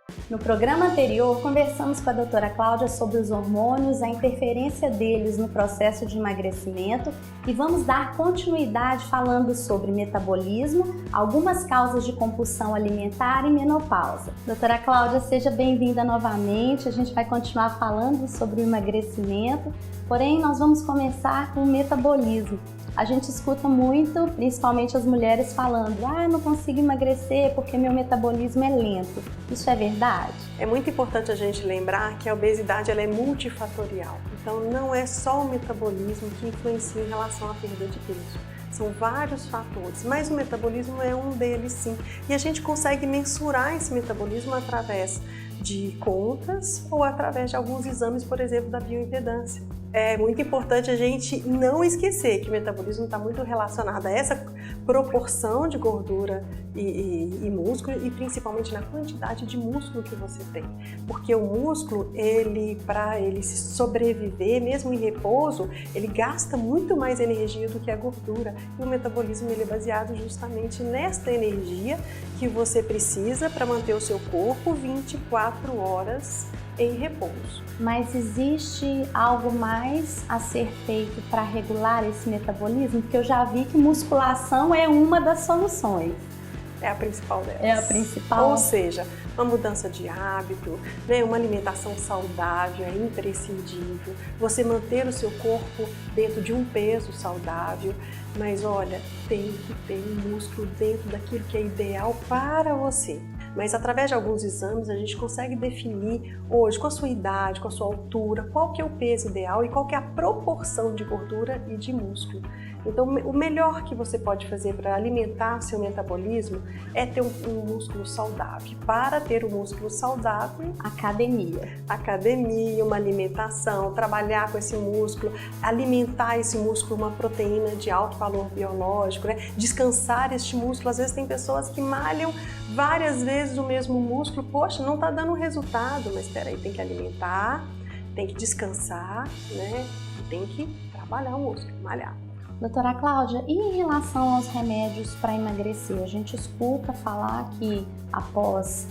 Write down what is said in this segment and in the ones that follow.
No programa anterior, conversamos com a doutora Cláudia sobre os hormônios, a interferência deles no processo de emagrecimento e vamos dar continuidade falando sobre metabolismo, algumas causas de compulsão alimentar e menopausa. Doutora Cláudia, seja bem-vinda novamente, a gente vai continuar falando sobre o emagrecimento, porém nós vamos começar com o metabolismo. A gente escuta muito, principalmente as mulheres falando: eu não consigo emagrecer porque meu metabolismo é lento. Isso é verdade? É muito importante a gente lembrar que a obesidade ela é multifatorial. Então não é só o metabolismo que influencia em relação à perda de peso. São vários fatores, mas o metabolismo é um deles sim. E a gente consegue mensurar esse metabolismo através de contas ou através de alguns exames, por exemplo, da bioimpedância. É muito importante a gente não esquecer que o metabolismo está muito relacionado a essa proporção de gordura e músculo e principalmente na quantidade de músculo que você tem. Porque o músculo, para ele sobreviver, mesmo em repouso, ele gasta muito mais energia do que a gordura. E o metabolismo ele é baseado justamente nesta energia que você precisa para manter o seu corpo 24 horas em repouso. Mas existe algo mais a ser feito para regular esse metabolismo? Porque eu já vi que musculação é uma das soluções. É a principal delas. É a principal? Ou seja, uma mudança de hábito, né? Uma alimentação saudável é imprescindível. Você manter o seu corpo dentro de um peso saudável. Mas olha, tem que ter um músculo dentro daquilo que é ideal para você. Mas através de alguns exames a gente consegue definir hoje com a sua idade, com a sua altura, qual que é o peso ideal e qual que é a proporção de gordura e de músculo. Então o melhor que você pode fazer para alimentar seu metabolismo é ter um músculo saudável. Para ter um músculo saudável, academia, uma alimentação, trabalhar com esse músculo, alimentar esse músculo uma proteína de alto valor biológico, né? Descansar este músculo. Às vezes tem pessoas que malham várias vezes o mesmo músculo, poxa, não está dando resultado, mas espera aí, tem que alimentar, tem que descansar, né? E tem que trabalhar o músculo, malhar. Doutora Cláudia, e em relação aos remédios para emagrecer? A gente escuta falar que após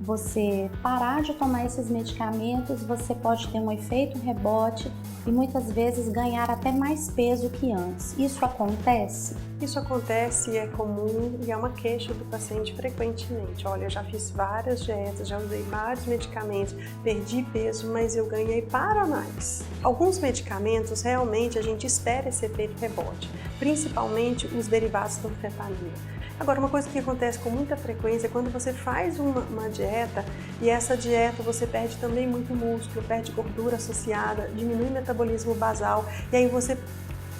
você parar de tomar esses medicamentos, você pode ter um efeito rebote e muitas vezes ganhar até mais peso que antes. Isso acontece? Isso acontece, é comum e é uma queixa do paciente frequentemente. Olha, eu já fiz várias dietas, já usei vários medicamentos, perdi peso, mas eu ganhei para mais. Alguns medicamentos, realmente, a gente espera esse efeito rebote, principalmente os derivados da anfetamina. Agora, uma coisa que acontece com muita frequência é quando você faz uma dieta e essa dieta você perde também muito músculo, perde gordura associada, diminui o metabolismo basal e aí você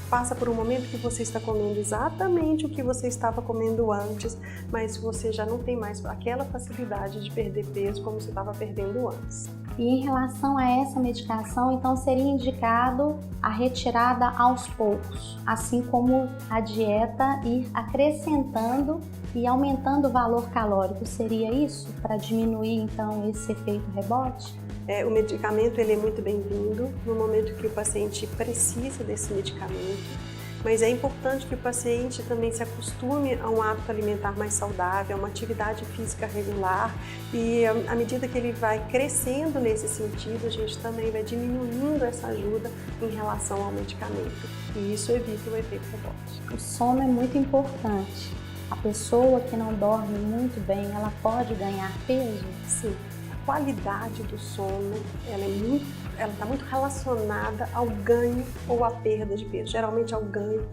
passa por um momento que você está comendo exatamente o que você estava comendo antes, mas você já não tem mais aquela facilidade de perder peso como você estava perdendo antes. E em relação a essa medicação, então seria indicado a retirada aos poucos, assim como a dieta ir acrescentando e aumentando o valor calórico. Seria isso para diminuir então esse efeito rebote? O medicamento ele é muito bem-vindo no momento que o paciente precisa desse medicamento, mas é importante que o paciente também se acostume a um hábito alimentar mais saudável, a uma atividade física regular e à medida que ele vai crescendo nesse sentido, a gente também vai diminuindo essa ajuda em relação ao medicamento e isso evita o efeito rebote. O sono é muito importante. A pessoa que não dorme muito bem, ela pode ganhar peso? Sim. A qualidade do sono ela está muito relacionada ao ganho ou à perda de peso, geralmente ao ganho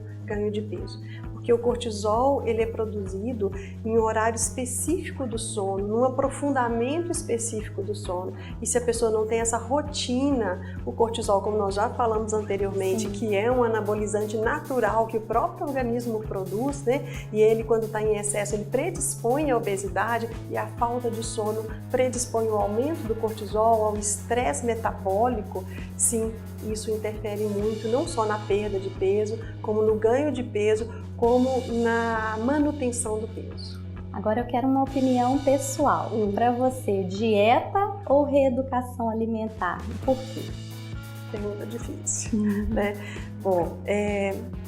de peso. Porque o cortisol ele é produzido em um horário específico do sono, num aprofundamento específico do sono. E se a pessoa não tem essa rotina, o cortisol, como nós já falamos anteriormente, Sim. que é um anabolizante natural que o próprio organismo produz, né? E ele, quando está em excesso, ele predispõe à obesidade e a falta de sono predispõe ao aumento do cortisol, ao estresse metabólico. Sim, isso interfere muito, não só na perda de peso, como no ganho de peso, como na manutenção do peso. Agora eu quero uma opinião pessoal. Para você, dieta ou reeducação alimentar? Por quê? Pergunta difícil, né? Bom,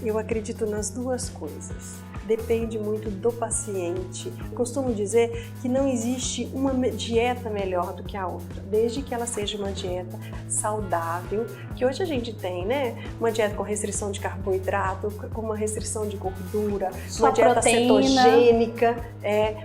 eu acredito nas duas coisas. Depende muito do paciente. Costumo dizer que não existe uma dieta melhor do que a outra, desde que ela seja uma dieta saudável, que hoje a gente tem, né? Uma dieta com restrição de carboidrato, com uma restrição de gordura, uma dieta cetogênica,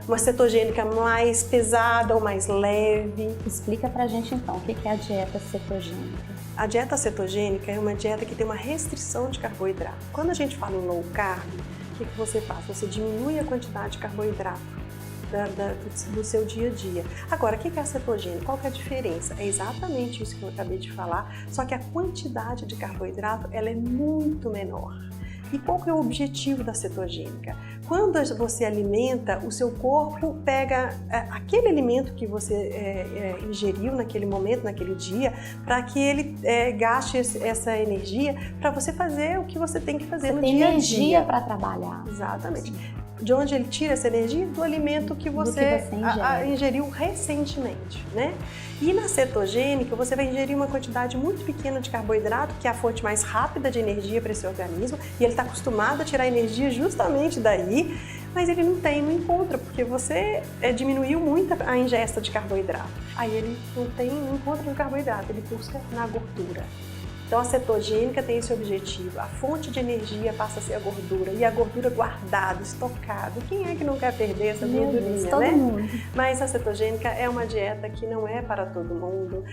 uma cetogênica mais pesada ou mais leve. Explica pra gente então, o que é a dieta cetogênica? A dieta cetogênica é uma dieta que tem uma restrição de carboidrato. Quando a gente fala em low carb, o que você faz? Você diminui a quantidade de carboidrato do seu dia a dia. Agora, o que é a cetogênica? Qual que é a diferença? É exatamente isso que eu acabei de falar, só que a quantidade de carboidrato ela é muito menor. E qual que é o objetivo da cetogênica? Quando você alimenta, o seu corpo pega aquele alimento que você ingeriu naquele momento, naquele dia, para que ele gaste essa energia para você fazer o que você tem que fazer no dia a dia. Tem energia para trabalhar. Exatamente. De onde ele tira essa energia? Do alimento que você ingeriu recentemente, né? E na cetogênica, você vai ingerir uma quantidade muito pequena de carboidrato, que é a fonte mais rápida de energia para esse organismo, e ele está acostumado a tirar energia justamente daí, mas ele não encontra, porque você diminuiu muito a ingesta de carboidrato. Aí ele não encontra no carboidrato, ele busca na gordura. Então a cetogênica tem esse objetivo, a fonte de energia passa a ser a gordura, e a gordura guardada, estocada. Quem é que não quer perder essa gordurinha, todo né? mundo. Mas a cetogênica é uma dieta que não é para todo mundo,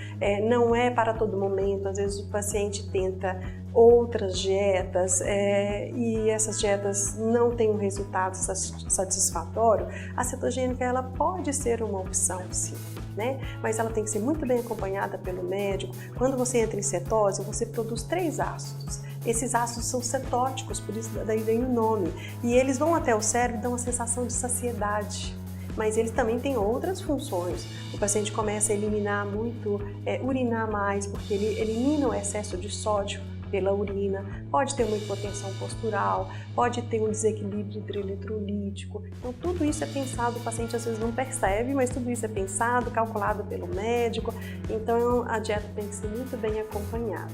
não é para todo momento. Às vezes o paciente tenta outras dietas e essas dietas não têm um resultado satisfatório. A cetogênica ela pode ser uma opção, sim. Né? Mas ela tem que ser muito bem acompanhada pelo médico. Quando você entra em cetose, você produz 3 ácidos. Esses ácidos são cetóticos, por isso daí vem o nome. E eles vão até o cérebro e dão uma sensação de saciedade. Mas eles também têm outras funções. O paciente começa a eliminar muito, urinar mais, porque ele elimina o excesso de sódio pela urina, pode ter uma hipotensão postural, pode ter um desequilíbrio hidroeletrolítico. Então tudo isso é pensado, o paciente às vezes não percebe, mas tudo isso é pensado, calculado pelo médico. Então a dieta tem que ser muito bem acompanhada.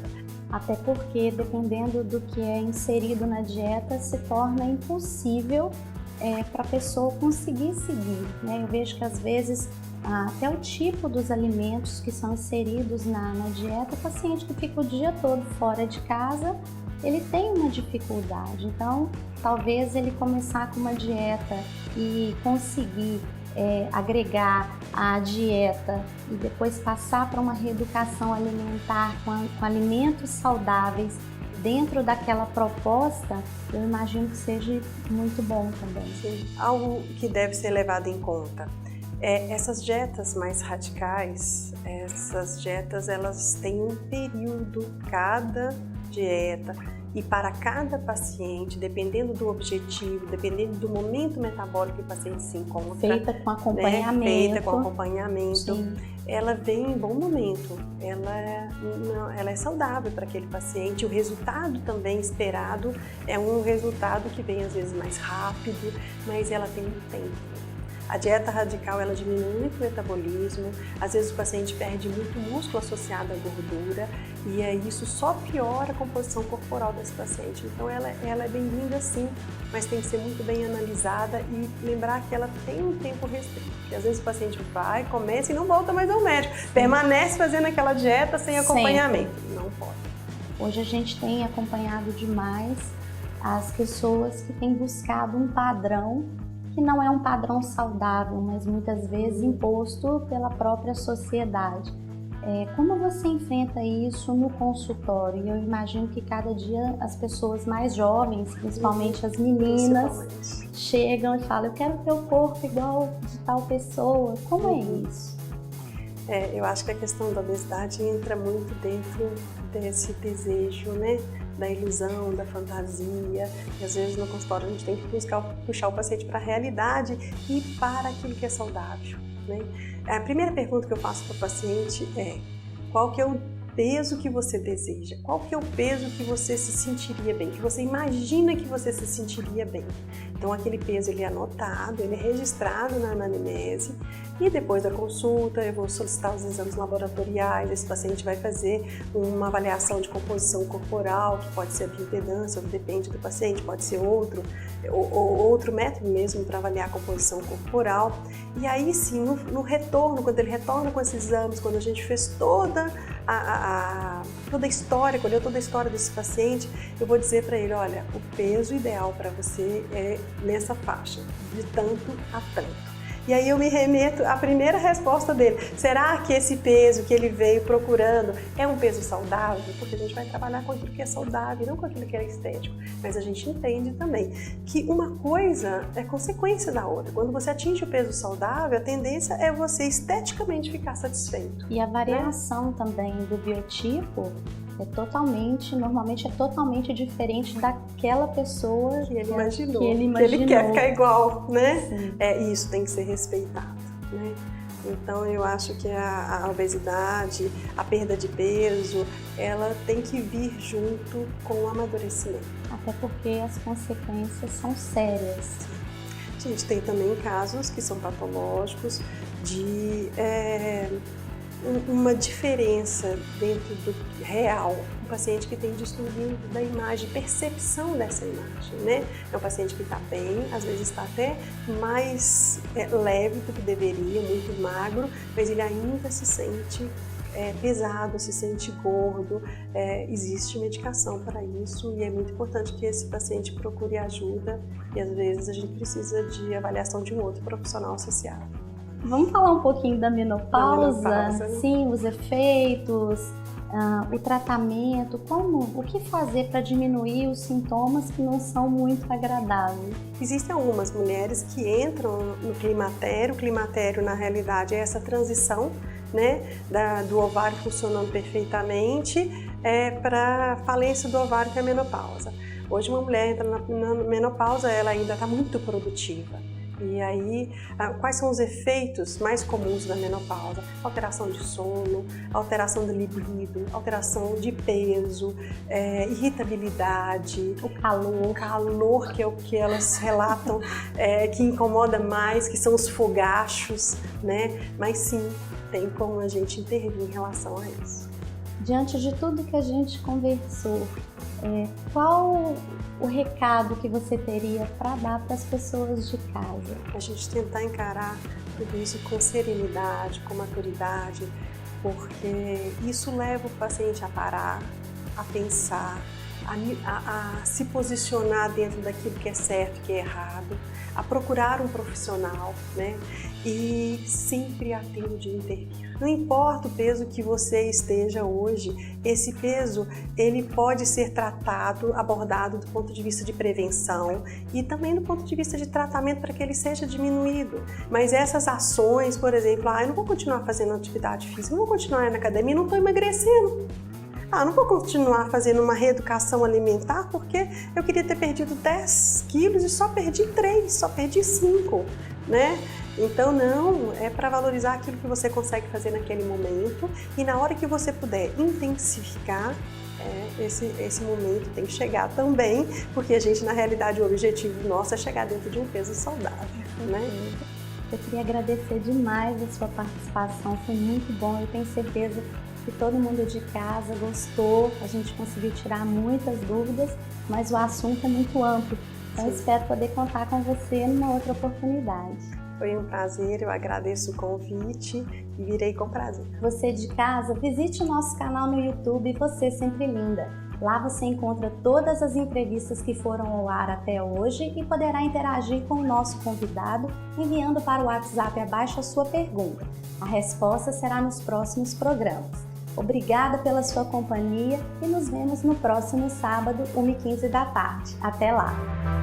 Até porque, dependendo do que é inserido na dieta, se torna impossível para a pessoa conseguir seguir, né? Eu vejo que às vezes até o tipo dos alimentos que são inseridos na dieta, o paciente que fica o dia todo fora de casa, ele tem uma dificuldade. Então, talvez ele começar com uma dieta e conseguir agregar a dieta e depois passar para uma reeducação alimentar com alimentos saudáveis dentro daquela proposta, eu imagino que seja muito bom também. Sim. Algo que deve ser levado em conta. Essas dietas mais radicais, essas dietas elas têm um período, cada dieta, e para cada paciente, dependendo do objetivo, dependendo do momento metabólico que o paciente se encontra. Feita com acompanhamento. Né? Feita com acompanhamento. Sim. Ela vem em bom momento, ela é saudável para aquele paciente. O resultado também esperado é um resultado que vem às vezes mais rápido, mas ela tem um tempo. A dieta radical ela diminui muito o metabolismo, às vezes o paciente perde muito músculo associado à gordura e isso só piora a composição corporal desse paciente. Então ela é bem-vinda sim, mas tem que ser muito bem analisada e lembrar que ela tem um tempo restrito. Porque às vezes o paciente vai, começa e não volta mais ao médico, permanece fazendo aquela dieta sem acompanhamento. Não pode. Hoje a gente tem acompanhado demais as pessoas que têm buscado um padrão que não é um padrão saudável, mas muitas vezes imposto pela própria sociedade. Como você enfrenta isso no consultório? Eu imagino que cada dia as pessoas mais jovens, principalmente as meninas, chegam e falam: eu quero ter o corpo igual de tal pessoa. Como é isso? Eu acho que a questão da obesidade entra muito dentro desse desejo, né? Da ilusão, da fantasia, e às vezes no consultório a gente tem que puxar o paciente para a realidade e para aquilo que é saudável, né? A primeira pergunta que eu faço para o paciente é: qual que é o peso que você deseja, qual que é o peso que você se sentiria bem, que você imagina que você se sentiria bem. Então aquele peso ele é anotado, ele é registrado na anamnese e depois da consulta eu vou solicitar os exames laboratoriais, esse paciente vai fazer uma avaliação de composição corporal, que pode ser a bioimpedância, depende do paciente, pode ser outro método mesmo para avaliar a composição corporal. E aí sim, no retorno, quando ele retorna com esses exames, quando a gente fez toda a história, colheu toda a história desse paciente, eu vou dizer para ele, olha, o peso ideal para você é nessa faixa, de tanto a tanto. E aí eu me remeto à primeira resposta dele. Será que esse peso que ele veio procurando é um peso saudável? Porque a gente vai trabalhar com aquilo que é saudável, não com aquilo que é estético. Mas a gente entende também que uma coisa é consequência da outra. Quando você atinge o peso saudável, a tendência é você esteticamente ficar satisfeito. E a variação também do biotipo normalmente é totalmente diferente daquela pessoa que ele imaginou. Que ele quer ficar igual, né? Sim. Isso tem que ser respeitado, né? Então eu acho que a obesidade, a perda de peso, ela tem que vir junto com o amadurecimento. Até porque as consequências são sérias. A gente tem também casos que são patológicos de uma diferença dentro do real, um paciente que tem distúrbio da imagem, percepção dessa imagem, né? É um paciente que está bem, às vezes está até mais leve do que deveria, muito magro, mas ele ainda se sente pesado, se sente gordo. Existe medicação para isso e é muito importante que esse paciente procure ajuda e às vezes a gente precisa de avaliação de um outro profissional associado. Vamos falar um pouquinho da menopausa, né? Sim, os efeitos, o tratamento, o que fazer para diminuir os sintomas que não são muito agradáveis? Existem algumas mulheres que entram no climatério. O climatério, na realidade, é essa transição, né, do ovário funcionando perfeitamente para a falência do ovário, que é a menopausa. Hoje uma mulher entra na menopausa, ela ainda está muito produtiva. E aí, quais são os efeitos mais comuns da menopausa? Alteração de sono, alteração do libido, alteração de peso, irritabilidade, o calor que é o que elas relatam, que incomoda mais, que são os fogachos, né? Mas sim, tem como a gente intervir em relação a isso. Diante de tudo que a gente conversou, qual o recado que você teria para dar para as pessoas de casa? A gente tentar encarar tudo isso com serenidade, com maturidade, porque isso leva o paciente a parar, a pensar, a se posicionar dentro daquilo que é certo, que é errado, a procurar um profissional, né? E sempre a tempo de intervir. Não importa o peso que você esteja hoje, esse peso ele pode ser tratado, abordado do ponto de vista de prevenção e também do ponto de vista de tratamento para que ele seja diminuído. Mas essas ações, por exemplo, eu não vou continuar fazendo atividade física, não vou continuar na academia, não estou emagrecendo. Não vou continuar fazendo uma reeducação alimentar porque eu queria ter perdido 10 quilos e só perdi 3, só perdi 5, né? Então não, é para valorizar aquilo que você consegue fazer naquele momento e na hora que você puder intensificar, esse momento tem que chegar também, porque a gente, na realidade, o objetivo nosso é chegar dentro de um peso saudável, né? Eu queria agradecer demais a sua participação, foi muito bom, eu tenho certeza que todo mundo de casa gostou, a gente conseguiu tirar muitas dúvidas, mas o assunto é muito amplo, então eu espero poder contar com você numa outra oportunidade. Foi um prazer, eu agradeço o convite e virei com prazer. Você de casa, visite o nosso canal no YouTube Você Sempre Linda. Lá você encontra todas as entrevistas que foram ao ar até hoje e poderá interagir com o nosso convidado enviando para o WhatsApp abaixo a sua pergunta. A resposta será nos próximos programas. Obrigada pela sua companhia e nos vemos no próximo sábado, 1h15 da tarde. Até lá!